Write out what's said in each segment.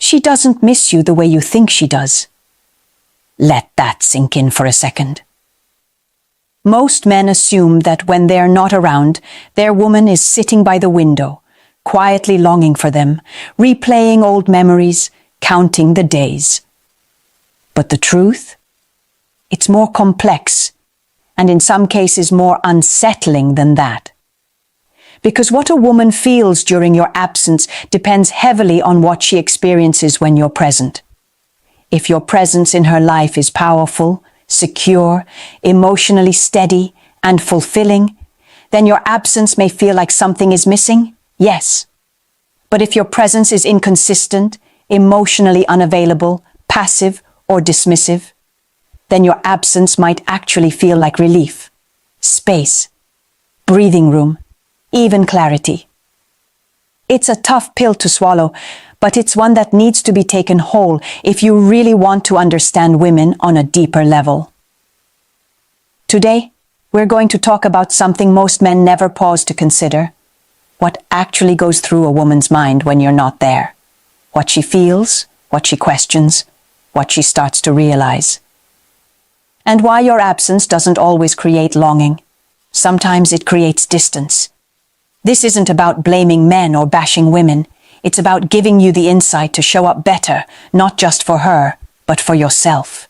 she doesn't miss you the way you think she does. Let that sink in for a second. Most men assume that when they're not around, their woman is sitting by the window, quietly longing for them, replaying old memories, counting the days. But the truth? It's more complex, and in some cases more unsettling than that. Because what a woman feels during your absence depends heavily on what she experiences when you're present. If your presence in her life is powerful, secure, emotionally steady, and fulfilling, then your absence may feel like something is missing, yes. But if your presence is inconsistent, emotionally unavailable, passive, or dismissive, then your absence might actually feel like relief, space, breathing room, even clarity. It's a tough pill to swallow, but it's one that needs to be taken whole if you really want to understand women on a deeper level. Today, we're going to talk about something most men never pause to consider: what actually goes through a woman's mind when you're not there. What she feels, what she questions, what she starts to realize. And why your absence doesn't always create longing. Sometimes it creates distance. This isn't about blaming men or bashing women. It's about giving you the insight to show up better, not just for her, but for yourself.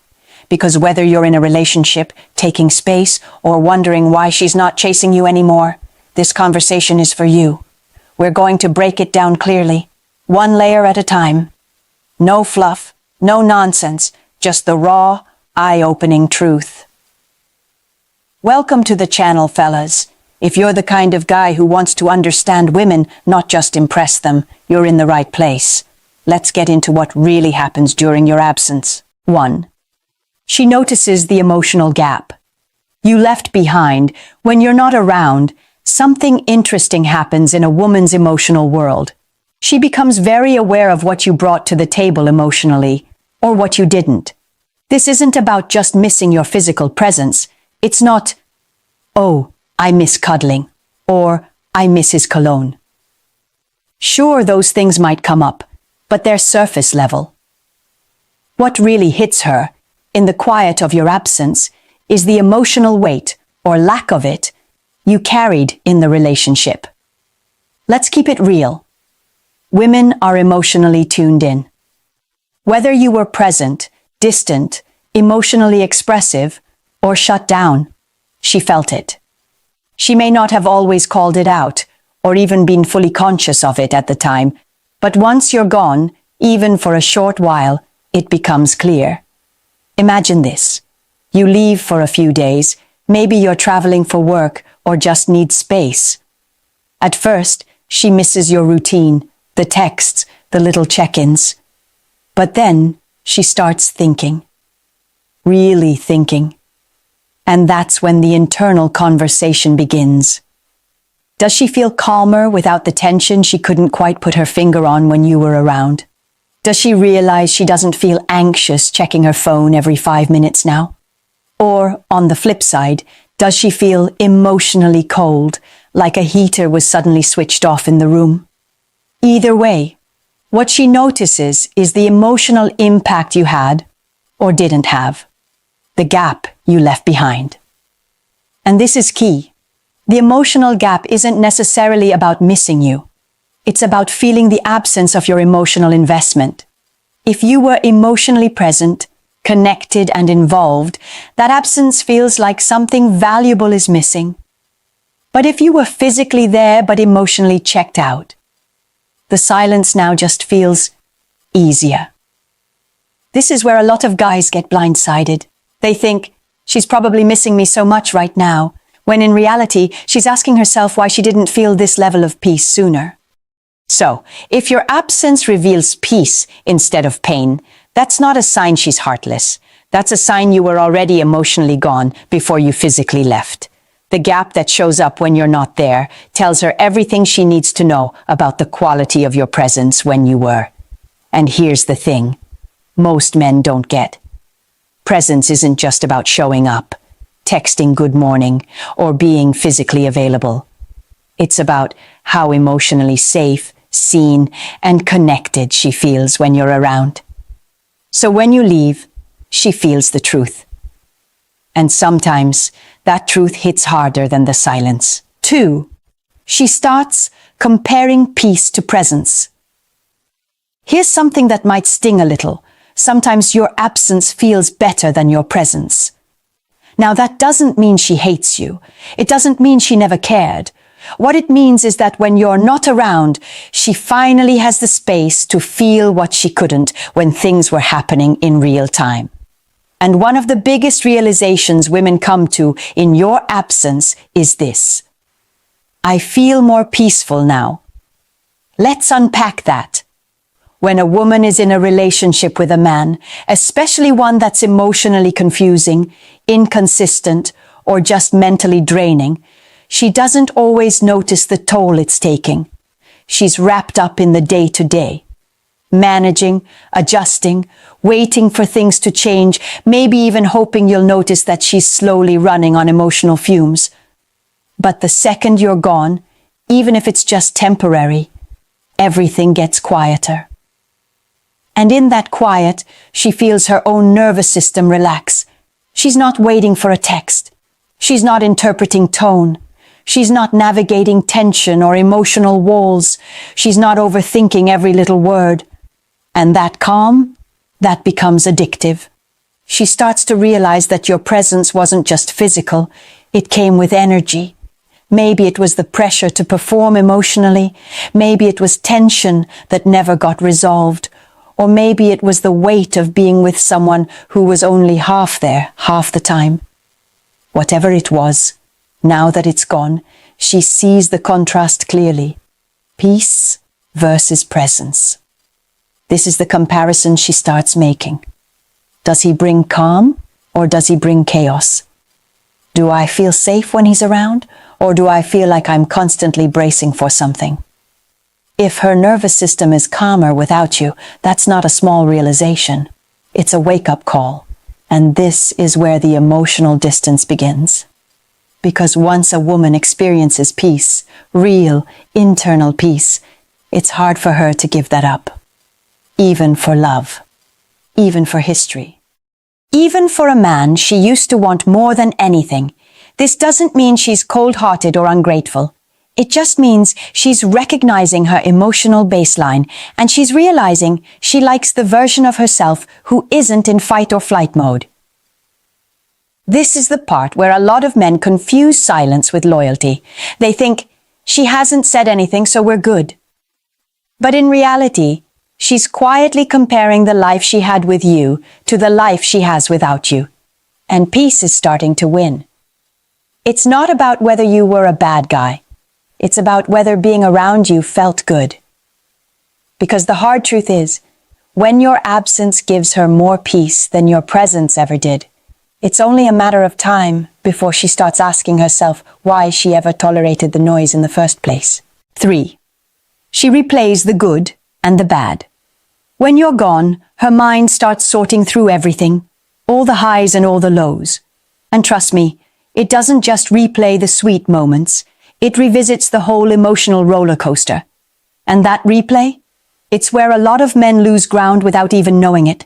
Because whether you're in a relationship, taking space, or wondering why she's not chasing you anymore, this conversation is for you. We're going to break it down clearly, one layer at a time. No fluff, no nonsense, just the raw, eye-opening truth. Welcome to the channel, fellas. If you're the kind of guy who wants to understand women, not just impress them, you're in the right place. Let's get into what really happens during your absence. 1. She notices the emotional gap. You left behind. When you're not around, something interesting happens in a woman's emotional world. She becomes very aware of what you brought to the table emotionally, or what you didn't. This isn't about just missing your physical presence. It's not, "Oh, I miss cuddling," or "I miss his cologne." Sure, those things might come up, but they're surface level. What really hits her, in the quiet of your absence, is the emotional weight, or lack of it, you carried in the relationship. Let's keep it real. Women are emotionally tuned in. Whether you were present, distant, emotionally expressive, or shut down, she felt it. She may not have always called it out, or even been fully conscious of it at the time, but once you're gone, even for a short while, it becomes clear. Imagine this. You leave for a few days, maybe you're traveling for work or just need space. At first, she misses your routine, the texts, the little check-ins. But then, she starts thinking. Really thinking. And that's when the internal conversation begins. Does she feel calmer without the tension she couldn't quite put her finger on when you were around? Does she realize she doesn't feel anxious checking her phone every 5 minutes now? Or, on the flip side, does she feel emotionally cold, like a heater was suddenly switched off in the room? Either way, what she notices is the emotional impact you had, or didn't have. The gap you left behind. And this is key. The emotional gap isn't necessarily about missing you. It's about feeling the absence of your emotional investment. If you were emotionally present, connected and involved, that absence feels like something valuable is missing. But if you were physically there but emotionally checked out, the silence now just feels easier. This is where a lot of guys get blindsided. They think, she's probably missing me so much right now, when in reality, she's asking herself why she didn't feel this level of peace sooner. So, if your absence reveals peace instead of pain, that's not a sign she's heartless. That's a sign you were already emotionally gone before you physically left. The gap that shows up when you're not there tells her everything she needs to know about the quality of your presence when you were. And here's the thing most men don't get. Presence isn't just about showing up, texting good morning, or being physically available. It's about how emotionally safe, seen, and connected she feels when you're around. So when you leave, she feels the truth. And sometimes that truth hits harder than the silence. 2. She starts comparing peace to presence. Here's something that might sting a little. Sometimes your absence feels better than your presence. Now that doesn't mean she hates you. It doesn't mean she never cared. What it means is that when you're not around, she finally has the space to feel what she couldn't when things were happening in real time. And one of the biggest realizations women come to in your absence is this: I feel more peaceful now. Let's unpack that. When a woman is in a relationship with a man, especially one that's emotionally confusing, inconsistent, or just mentally draining, she doesn't always notice the toll it's taking. She's wrapped up in the day-to-day, managing, adjusting, waiting for things to change, maybe even hoping you'll notice that she's slowly running on emotional fumes. But the second you're gone, even if it's just temporary, everything gets quieter. And in that quiet, she feels her own nervous system relax. She's not waiting for a text. She's not interpreting tone. She's not navigating tension or emotional walls. She's not overthinking every little word. And that calm, that becomes addictive. She starts to realize that your presence wasn't just physical, it came with energy. Maybe it was the pressure to perform emotionally. Maybe it was tension that never got resolved. Or maybe it was the weight of being with someone who was only half there, half the time. Whatever it was, now that it's gone, she sees the contrast clearly. Peace versus presence. This is the comparison she starts making. Does he bring calm or does he bring chaos? Do I feel safe when he's around, or do I feel like I'm constantly bracing for something? If her nervous system is calmer without you, that's not a small realization. It's a wake-up call. And this is where the emotional distance begins. Because once a woman experiences peace, real, internal peace, it's hard for her to give that up. Even for love. Even for history. Even for a man she used to want more than anything. This doesn't mean she's cold-hearted or ungrateful. It just means she's recognizing her emotional baseline, and she's realizing she likes the version of herself who isn't in fight or flight mode. This is the part where a lot of men confuse silence with loyalty. They think, she hasn't said anything, so we're good. But in reality, she's quietly comparing the life she had with you to the life she has without you. And peace is starting to win. It's not about whether you were a bad guy. It's about whether being around you felt good. Because the hard truth is, when your absence gives her more peace than your presence ever did, it's only a matter of time before she starts asking herself why she ever tolerated the noise in the first place. 3. She replays the good and the bad. When you're gone, her mind starts sorting through everything, all the highs and all the lows. And trust me, it doesn't just replay the sweet moments. It revisits the whole emotional roller coaster. And that replay? It's where a lot of men lose ground without even knowing it.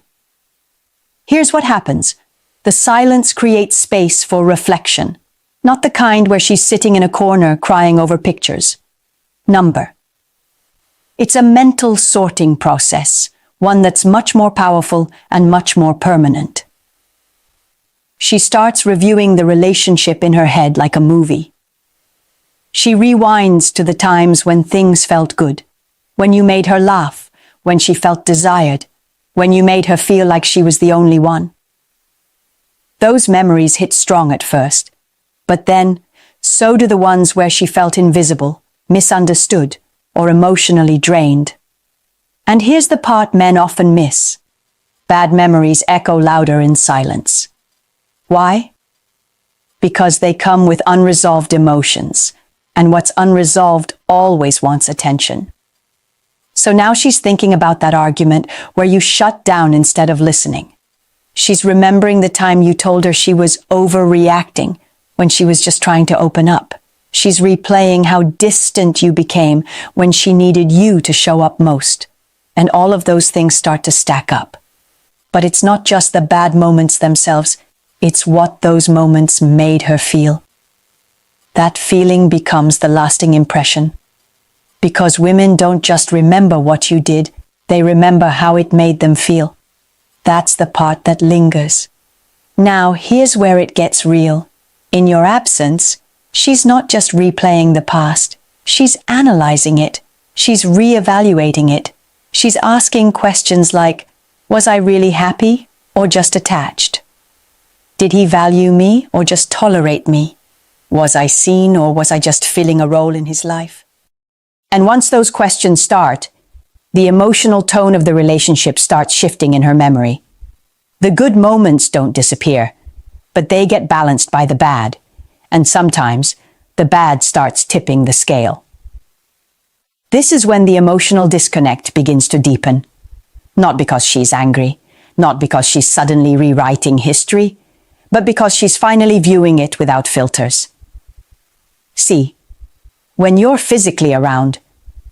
Here's what happens. The silence creates space for reflection. Not the kind where she's sitting in a corner crying over pictures. Number. It's a mental sorting process, one that's much more powerful and much more permanent. She starts reviewing the relationship in her head like a movie. She rewinds to the times when things felt good, when you made her laugh, when she felt desired, when you made her feel like she was the only one. Those memories hit strong at first, but then so do the ones where she felt invisible, misunderstood, or emotionally drained. And here's the part men often miss. Bad memories echo louder in silence. Why? Because they come with unresolved emotions. And what's unresolved always wants attention. So now she's thinking about that argument where you shut down instead of listening. She's remembering the time you told her she was overreacting when she was just trying to open up. She's replaying how distant you became when she needed you to show up most. And all of those things start to stack up. But it's not just the bad moments themselves, it's what those moments made her feel. That feeling becomes the lasting impression. Because women don't just remember what you did, they remember how it made them feel. That's the part that lingers. Now, here's where it gets real. In your absence, she's not just replaying the past. She's analyzing it. She's reevaluating it. She's asking questions like, was I really happy or just attached? Did he value me or just tolerate me? Was I seen or was I just filling a role in his life? And once those questions start, the emotional tone of the relationship starts shifting in her memory. The good moments don't disappear, but they get balanced by the bad, and sometimes the bad starts tipping the scale. This is when the emotional disconnect begins to deepen. Not because she's angry, not because she's suddenly rewriting history, but because she's finally viewing it without filters. See, when you're physically around,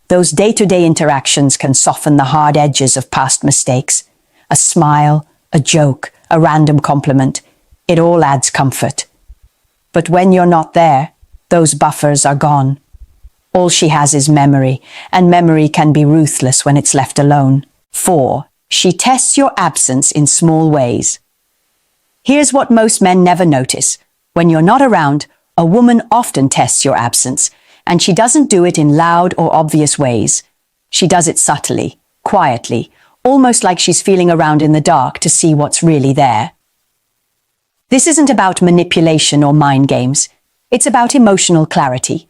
those day-to-day interactions can soften the hard edges of past mistakes. A smile, a joke, a random compliment, it all adds comfort. But when you're not there, those buffers are gone. All she has is memory, and memory can be ruthless when it's left alone. 4. She tests your absence in small ways. Here's what most men never notice. When you're not around, a woman often tests your absence, and she doesn't do it in loud or obvious ways. She does it subtly, quietly, almost like she's feeling around in the dark to see what's really there. This isn't about manipulation or mind games. It's about emotional clarity.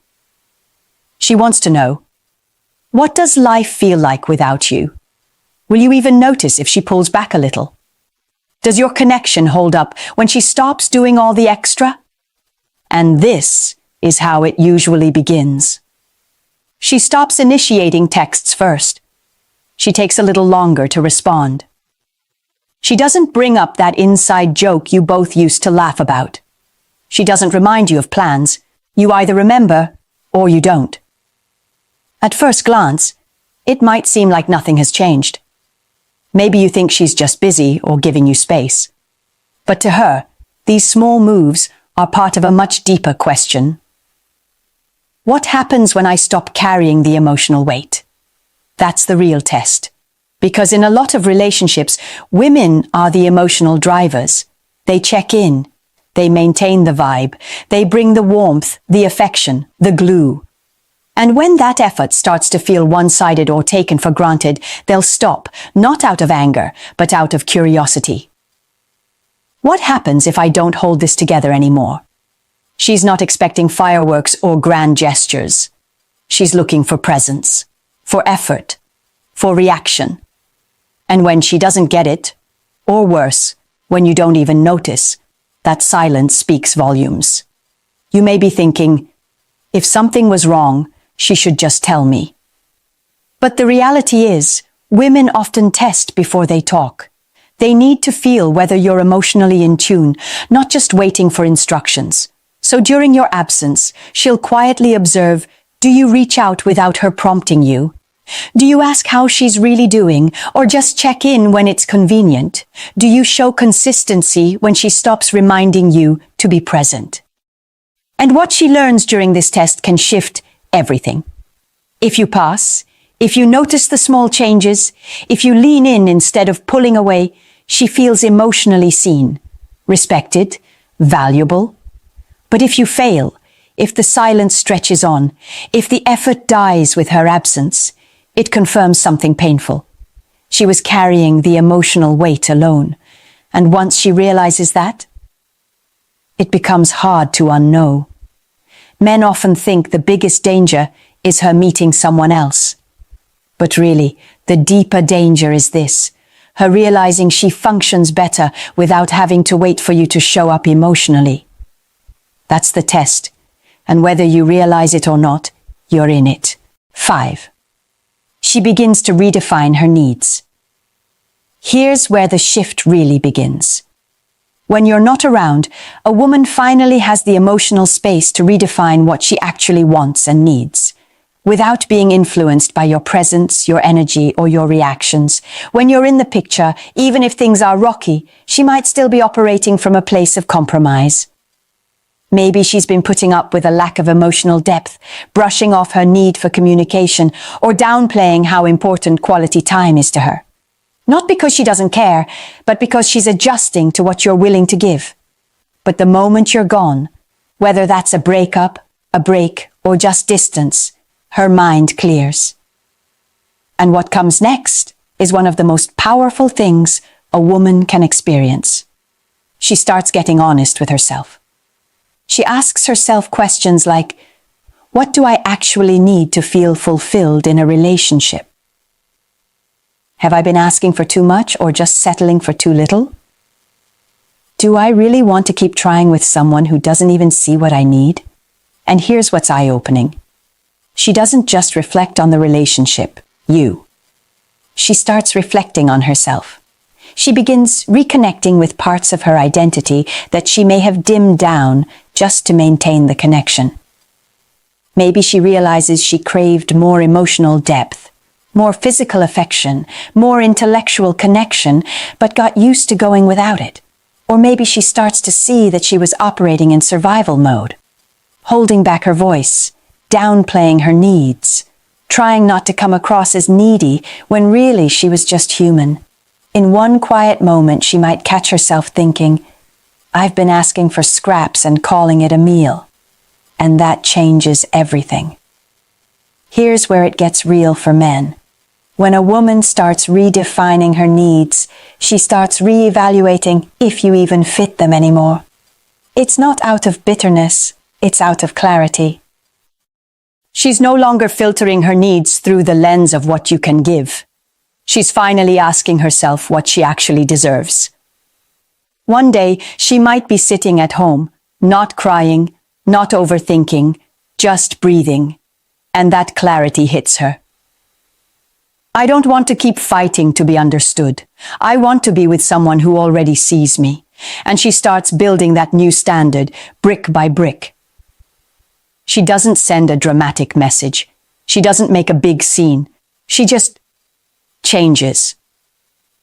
She wants to know, what does life feel like without you? Will you even notice if she pulls back a little? Does your connection hold up when she stops doing all the extra? And this is how it usually begins. She stops initiating texts first. She takes a little longer to respond. She doesn't bring up that inside joke you both used to laugh about. She doesn't remind you of plans. You either remember or you don't. At first glance, it might seem like nothing has changed. Maybe you think she's just busy or giving you space. But to her, these small moves are part of a much deeper question. What happens when I stop carrying the emotional weight? That's the real test. Because in a lot of relationships, women are the emotional drivers. They check in. They maintain the vibe. They bring the warmth, the affection, the glue. And when that effort starts to feel one-sided or taken for granted, they'll stop, not out of anger, but out of curiosity. What happens if I don't hold this together anymore? She's not expecting fireworks or grand gestures. She's looking for presence, for effort, for reaction. And when she doesn't get it, or worse, when you don't even notice, that silence speaks volumes. You may be thinking, if something was wrong, she should just tell me. But the reality is, women often test before they talk. They need to feel whether you're emotionally in tune, not just waiting for instructions. So during your absence, she'll quietly observe, do you reach out without her prompting you? Do you ask how she's really doing, or just check in when it's convenient? Do you show consistency when she stops reminding you to be present? And what she learns during this test can shift everything. If you pass, if you notice the small changes, if you lean in instead of pulling away, she feels emotionally seen, respected, valuable. But if you fail, if the silence stretches on, if the effort dies with her absence, it confirms something painful. She was carrying the emotional weight alone, and once she realizes that, it becomes hard to unknow. Men often think the biggest danger is her meeting someone else. But really, the deeper danger is this, her realizing she functions better without having to wait for you to show up emotionally. That's the test, and whether you realize it or not, you're in it. 5. She begins to redefine her needs. Here's where the shift really begins. When you're not around, a woman finally has the emotional space to redefine what she actually wants and needs, without being influenced by your presence, your energy, or your reactions. When you're in the picture, even if things are rocky, she might still be operating from a place of compromise. Maybe she's been putting up with a lack of emotional depth, brushing off her need for communication, or downplaying how important quality time is to her. Not because she doesn't care, but because she's adjusting to what you're willing to give. But the moment you're gone, whether that's a breakup, a break, or just distance, her mind clears. And what comes next is one of the most powerful things a woman can experience. She starts getting honest with herself. She asks herself questions like, what do I actually need to feel fulfilled in a relationship? Have I been asking for too much or just settling for too little? Do I really want to keep trying with someone who doesn't even see what I need? And here's what's eye-opening. She doesn't just reflect on the relationship, you. She starts reflecting on herself. She begins reconnecting with parts of her identity that she may have dimmed down just to maintain the connection. Maybe she realizes she craved more emotional depth, more physical affection, more intellectual connection, but got used to going without it. Or maybe she starts to see that she was operating in survival mode, holding back her voice, downplaying her needs, trying not to come across as needy when really she was just human. In one quiet moment, she might catch herself thinking, I've been asking for scraps and calling it a meal. And that changes everything. Here's where it gets real for men. When a woman starts redefining her needs, she starts reevaluating if you even fit them anymore. It's not out of bitterness, it's out of clarity. She's no longer filtering her needs through the lens of what you can give. She's finally asking herself what she actually deserves. One day, she might be sitting at home, not crying, not overthinking, just breathing. And that clarity hits her. I don't want to keep fighting to be understood. I want to be with someone who already sees me. And she starts building that new standard, brick by brick. She doesn't send a dramatic message. She doesn't make a big scene. She just changes.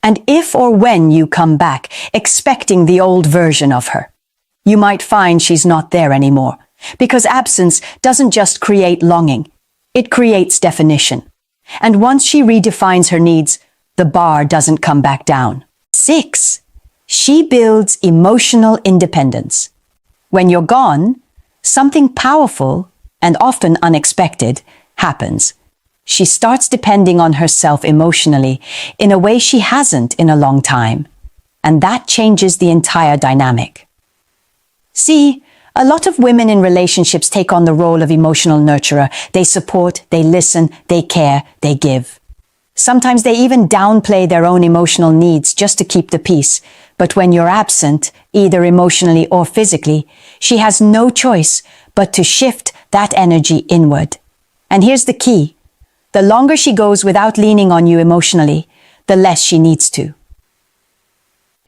And if or when you come back, expecting the old version of her, you might find she's not there anymore. Because absence doesn't just create longing. It creates definition. And once she redefines her needs, the bar doesn't come back down. 6. She builds emotional independence. When you're gone, something powerful, and often unexpected, happens. She starts depending on herself emotionally in a way she hasn't in a long time. And that changes the entire dynamic. See, a lot of women in relationships take on the role of emotional nurturer. They support, they listen, they care, they give. Sometimes they even downplay their own emotional needs just to keep the peace. But when you're absent, either emotionally or physically, she has no choice but to shift that energy inward. And here's the key. The longer she goes without leaning on you emotionally, the less she needs to.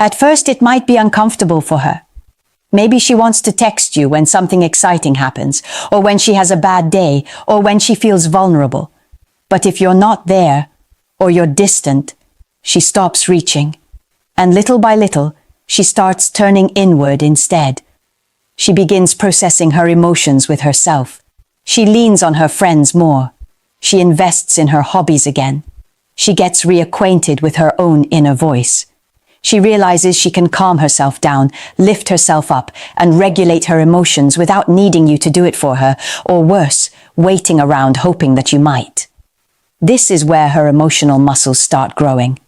At first, it might be uncomfortable for her. Maybe she wants to text you when something exciting happens, or when she has a bad day, or when she feels vulnerable. But if you're not there, or you're distant, she stops reaching. And little by little, she starts turning inward instead. She begins processing her emotions with herself. She leans on her friends more. She invests in her hobbies again. She gets reacquainted with her own inner voice. She realizes she can calm herself down, lift herself up, and regulate her emotions without needing you to do it for her, or worse, waiting around hoping that you might. This is where her emotional muscles start growing.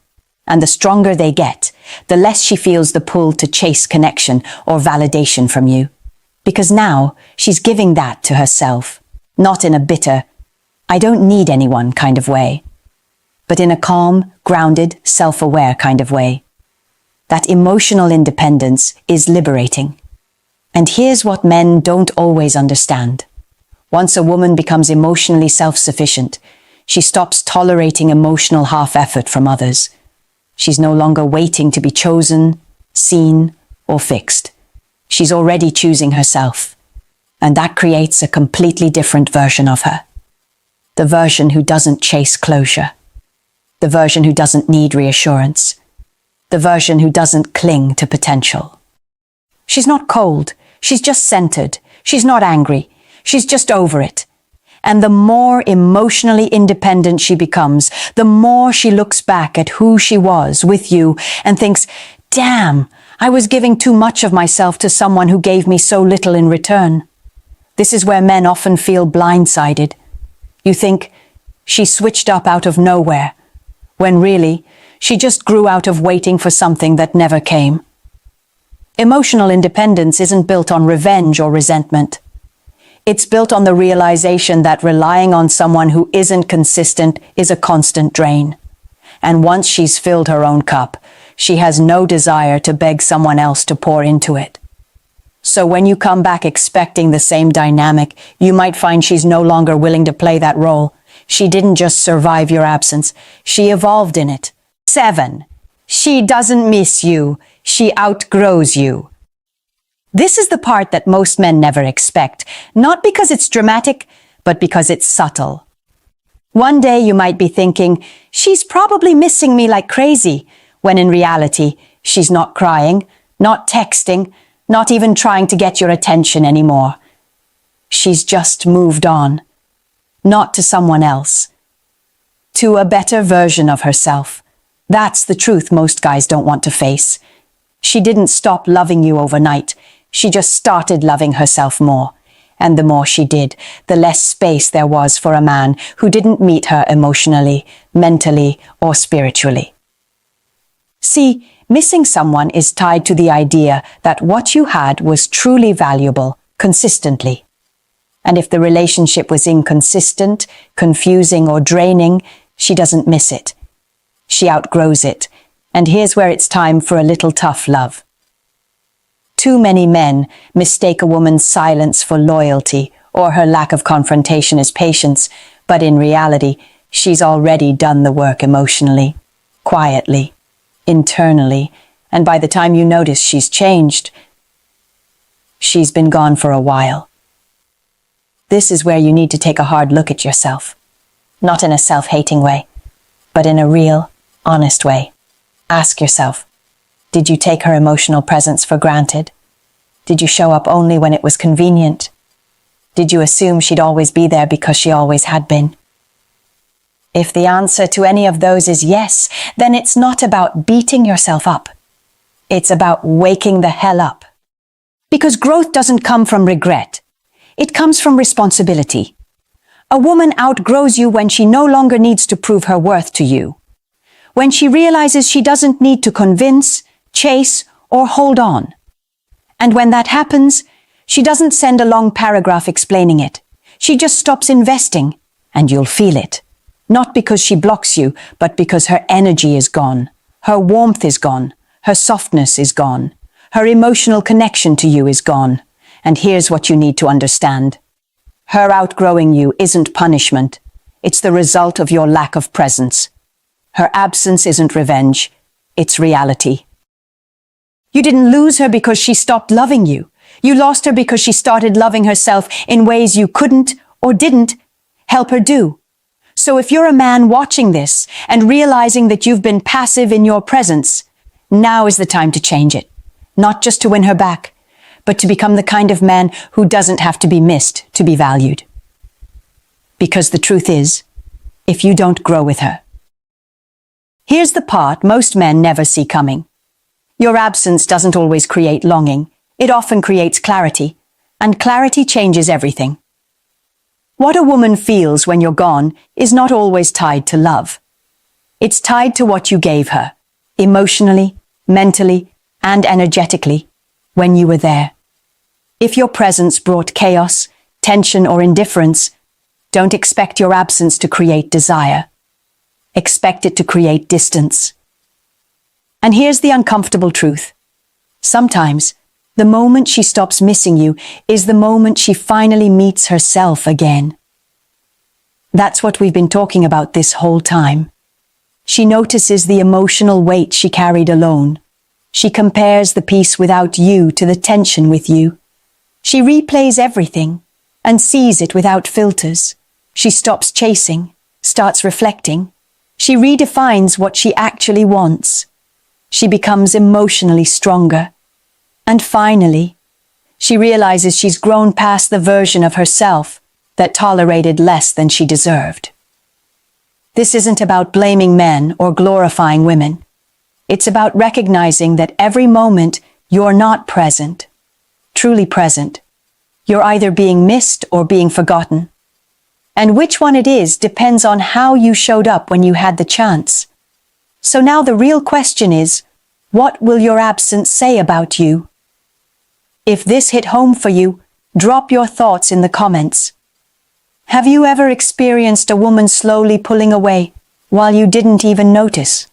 And the stronger they get, the less she feels the pull to chase connection or validation from you. Because now, she's giving that to herself, not in a bitter, I don't need anyone kind of way, but in a calm, grounded, self-aware kind of way. That emotional independence is liberating. And here's what men don't always understand. Once a woman becomes emotionally self-sufficient, she stops tolerating emotional half-effort from others. She's no longer waiting to be chosen, seen, or fixed. She's already choosing herself. And that creates a completely different version of her. The version who doesn't chase closure. The version who doesn't need reassurance. The version who doesn't cling to potential. She's not cold. She's just centered. She's not angry. She's just over it. And the more emotionally independent she becomes, the more she looks back at who she was with you and thinks, damn, I was giving too much of myself to someone who gave me so little in return. This is where men often feel blindsided. You think, she switched up out of nowhere, when really, she just grew out of waiting for something that never came. Emotional independence isn't built on revenge or resentment. It's built on the realization that relying on someone who isn't consistent is a constant drain. And once she's filled her own cup, she has no desire to beg someone else to pour into it. So when you come back expecting the same dynamic, you might find she's no longer willing to play that role. She didn't just survive your absence, she evolved in it. 7. She doesn't miss you, she outgrows you. This is the part that most men never expect, not because it's dramatic, but because it's subtle. One day you might be thinking, she's probably missing me like crazy, when in reality, she's not crying, not texting, not even trying to get your attention anymore. She's just moved on, not to someone else, to a better version of herself. That's the truth most guys don't want to face. She didn't stop loving you overnight. She just started loving herself more. And the more she did, the less space there was for a man who didn't meet her emotionally, mentally, or spiritually. See, missing someone is tied to the idea that what you had was truly valuable, consistently. And if the relationship was inconsistent, confusing, or draining, she doesn't miss it. She outgrows it. And here's where it's time for a little tough love. Too many men mistake a woman's silence for loyalty or her lack of confrontation as patience, but in reality, she's already done the work emotionally, quietly, internally, and by the time you notice she's changed, she's been gone for a while. This is where you need to take a hard look at yourself, not in a self-hating way, but in a real, honest way. Ask yourself, did you take her emotional presence for granted? Did you show up only when it was convenient? Did you assume she'd always be there because she always had been? If the answer to any of those is yes, then it's not about beating yourself up. It's about waking the hell up. Because growth doesn't come from regret. It comes from responsibility. A woman outgrows you when she no longer needs to prove her worth to you. When she realizes she doesn't need to convince, chase, or hold on. And when that happens, she doesn't send a long paragraph explaining it. She just stops investing, and you'll feel it. Not because she blocks you, but because her energy is gone. Her warmth is gone. Her softness is gone. Her emotional connection to you is gone. And here's what you need to understand. Her outgrowing you isn't punishment. It's the result of your lack of presence. Her absence isn't revenge. It's reality. You didn't lose her because she stopped loving you. You lost her because she started loving herself in ways you couldn't or didn't help her do. So if you're a man watching this and realizing that you've been passive in your presence, now is the time to change it. Not just to win her back, but to become the kind of man who doesn't have to be missed to be valued. Because the truth is, if you don't grow with her. Here's the part most men never see coming. Your absence doesn't always create longing. It often creates clarity, and clarity changes everything. What a woman feels when you're gone is not always tied to love. It's tied to what you gave her, emotionally, mentally, and energetically, when you were there. If your presence brought chaos, tension, or indifference, don't expect your absence to create desire. Expect it to create distance. And here's the uncomfortable truth. Sometimes, the moment she stops missing you is the moment she finally meets herself again. That's what we've been talking about this whole time. She notices the emotional weight she carried alone, She compares the peace without you to the tension with you. She replays everything and sees it without filters. She stops chasing, starts reflecting. She redefines what she actually wants. She becomes emotionally stronger. And finally, she realizes she's grown past the version of herself that tolerated less than she deserved. This isn't about blaming men or glorifying women. It's about recognizing that every moment you're not present, truly present. You're either being missed or being forgotten. And which one it is depends on how you showed up when you had the chance. So now the real question is, what will your absence say about you? If this hit home for you, drop your thoughts in the comments. Have you ever experienced a woman slowly pulling away while you didn't even notice?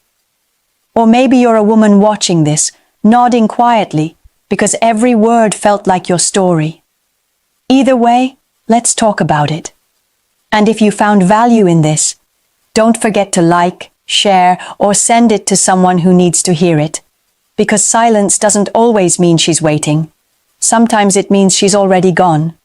Or maybe you're a woman watching this, nodding quietly because every word felt like your story. Either way, let's talk about it. And if you found value in this, don't forget to like, share, or send it to someone who needs to hear it. Because silence doesn't always mean she's waiting. Sometimes it means she's already gone.